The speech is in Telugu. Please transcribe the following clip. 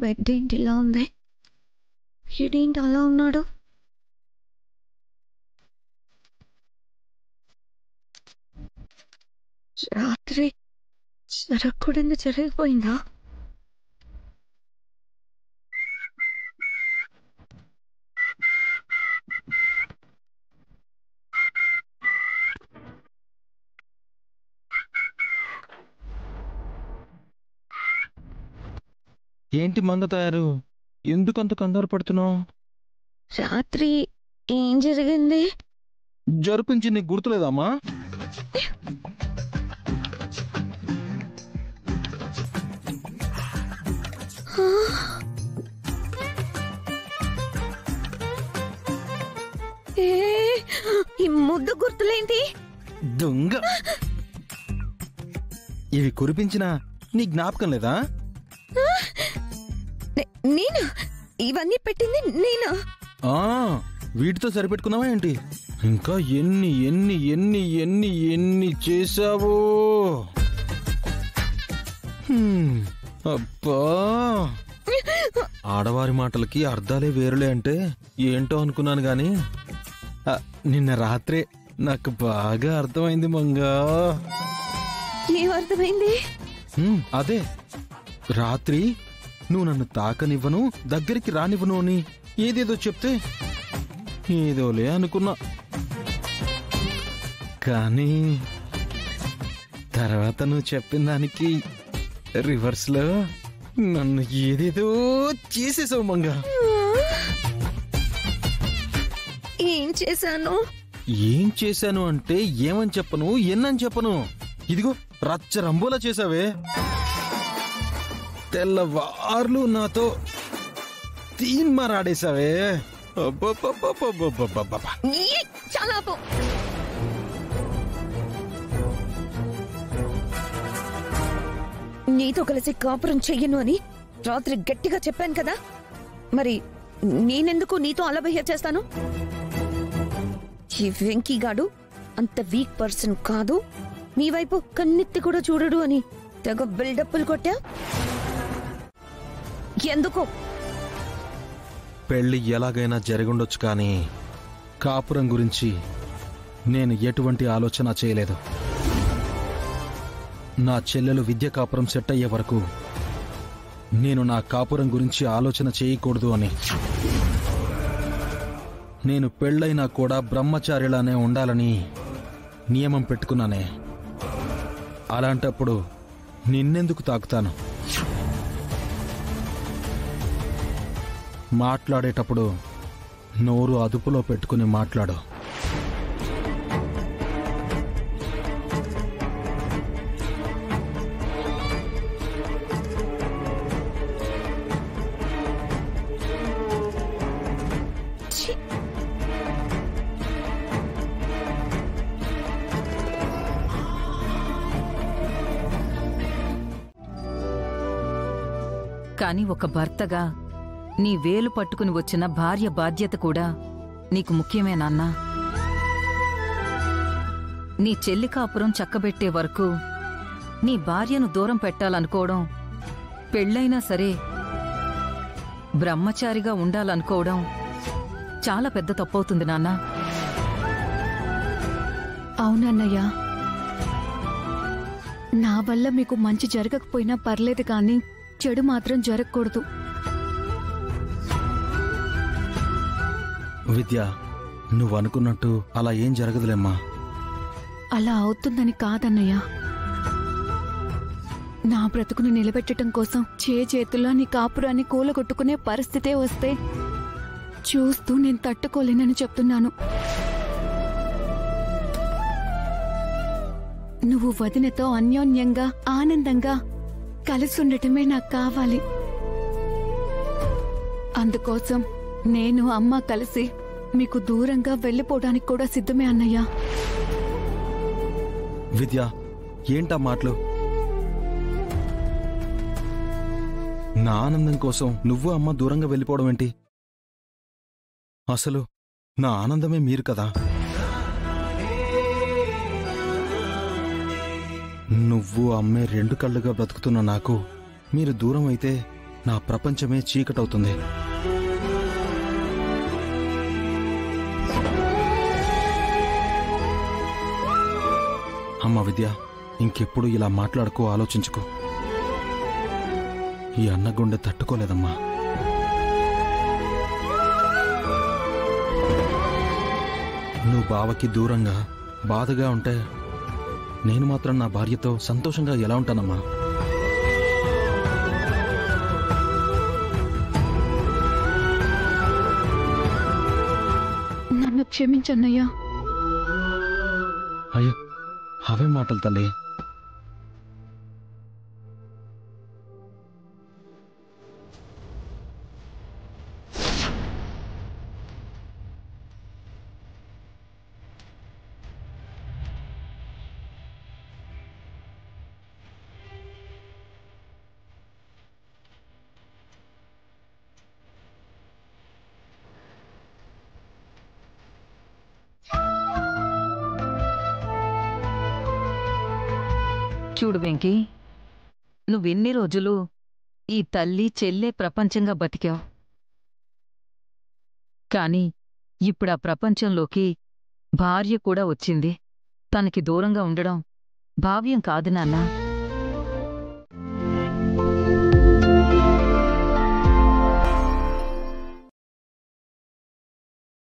బెడ్ ఏంటి ఇలా ఉంది? ఈడేంటి అలా ఉన్నాడు? రాత్రి జరగకూడదు జరిగిపోయిందా? ఏంటి మంగ తయారు? ఎందుకంత కంగారు పడుతున్నావు? రాత్రి ఏం జరిగింది? జరిపించి నీకు గుర్తులేదమ్మా? ఈ ముద్దు గుర్తులేంటి? దొంగ! ఇవి కురిపించిన నీ జ్ఞాపకం లేదా? నేను ఇవన్నీ పెట్టింది నేనా? వీటితో సరిపెట్టుకున్నావా ఏంటి? ఇంకా ఎన్ని ఎన్ని ఎన్ని ఎన్ని ఎన్ని చేశావో! అబ్బా, ఆడవారి మాటలకి అర్థాలే వేరులే అంటే ఏంటో అనుకున్నాను గాని నిన్న రాత్రే నాకు బాగా అర్థమైంది మంగా. ఏమర్థమైంది? అదే, రాత్రి నువ్వు నన్ను తాకనివ్వను, దగ్గరికి రానివ్వను అని ఏదేదో చెప్తే ఏదోలే అనుకున్నా. కానీ తర్వాత నువ్వు చెప్పిన దానికి రివర్స్ లో నన్ను ఏదేదో చేసేసావు మంగా. ఏం చేశాను? ఏం చేశాను అంటే ఏమని చెప్పను, ఎన్నని చెప్పను. ఇదిగో రచ్చ రంబోలా చేసావే. తెల్లవార్లు నాతో తీన్మారాడేశావే. చాలా నీతో కలిసి కాపురం చెయ్యను అని రాత్రి గట్టిగా చెప్పాను కదా, మరి నేనెందుకు నీతో అలా బిహేవ్ చేస్తాను? ఈ వెంకీగాడు అంత వీక్ పర్సన్ కాదు, మీ వైపు కన్నెత్తి కూడా చూడడు అని తెగ బిల్డప్లు కొట్టా. ఎందుకు? పెళ్లి ఎలాగైనా జరగుండొచ్చు కానీ కాపురం గురించి నేను ఎటువంటి ఆలోచన చేయలేదు. నా చెల్లెలు విద్య కాపురం సెట్ అయ్యే వరకు నేను నా కాపురం గురించి ఆలోచన చేయకూడదు అని. నేను పెళ్ళైనా కూడా బ్రహ్మచారిలానే ఉండాలని నియమం పెట్టుకున్నానే. అలాంటప్పుడు నిన్నెందుకు తాకుతాను? మాట్లాడేటప్పుడు నోరు అదుపులో పెట్టుకుని మాట్లాడు. కాని ఒక భర్తగా నీ వేలు పట్టుకుని వచ్చిన భార్య బాధ్యత కూడా నీకు ముఖ్యమే నాన్నా. నీ చెల్లి కాపురం చక్కబెట్టే వరకు నీ భార్యను దూరం పెట్టాలనుకోవడం, పెళ్ళైనా సరే బ్రహ్మచారిగా ఉండాలనుకోవడం చాలా పెద్ద తప్పవుతుంది నాన్నా. అవునన్నయ్య, నా వల్ల మీకు మంచి జరగకపోయినా పర్లేదు కానీ చెడు మాత్రం జరగకూడదు. విద్య, నువ్వనుకున్నట్టు అలా ఏం జరగదులేమ్మా. అలా అవుతుందని కాదన్నయ్య, నా బ్రతుకును నిలబెట్టడం కోసం చేతుల్లో నీ కాపురాన్ని కూలగొట్టుకునే పరిస్థితే వస్తే చూస్తూ నేను తట్టుకోలేనని చెప్తున్నాను. నువ్వు వదినతో అన్యోన్యంగా ఆనందంగా కలిసి ఉండటమే నాకు కావాలి. అందుకోసం నేను అమ్మ కలిసి మీకు దూరంగా వెళ్ళిపోవడానికి కూడా సిద్ధమే అన్నయ్య. విద్య, ఏంటా మాటలు? నా ఆనందం కోసం నువ్వు అమ్మ దూరంగా వెళ్ళిపోవడం ఏంటి? అసలు నా ఆనందమే మీరు కదా. నువ్వు అమ్మే రెండు కళ్ళుగా బ్రతుకుతున్న నాకు మీరు దూరం అయితే నా ప్రపంచమే చీకటవుతుంది. అమ్మ విద్య, ఇంకెప్పుడు ఇలా మాట్లాడుకో, ఆలోచించుకో. ఈ అన్నగుండె తట్టుకోలేదమ్మా. నువ్వు బావకి దూరంగా బాధగా ఉంటే నేను మాత్రం నా భార్యతో సంతోషంగా ఎలా ఉంటానమ్మా? నన్ను క్షమించన్నయ్యా. అయ్యో, అవే మాటలు తల్లి. చూడు వెంకీ, నువ్వెన్ని రోజులు ఈ తల్లి చెల్లే ప్రపంచంగా బతికావు. కాని ఇప్పుడా ప్రపంచంలోకి భార్య కూడా వచ్చింది. తనకి దూరంగా ఉండడం భావ్యం కాదు నాన్నా.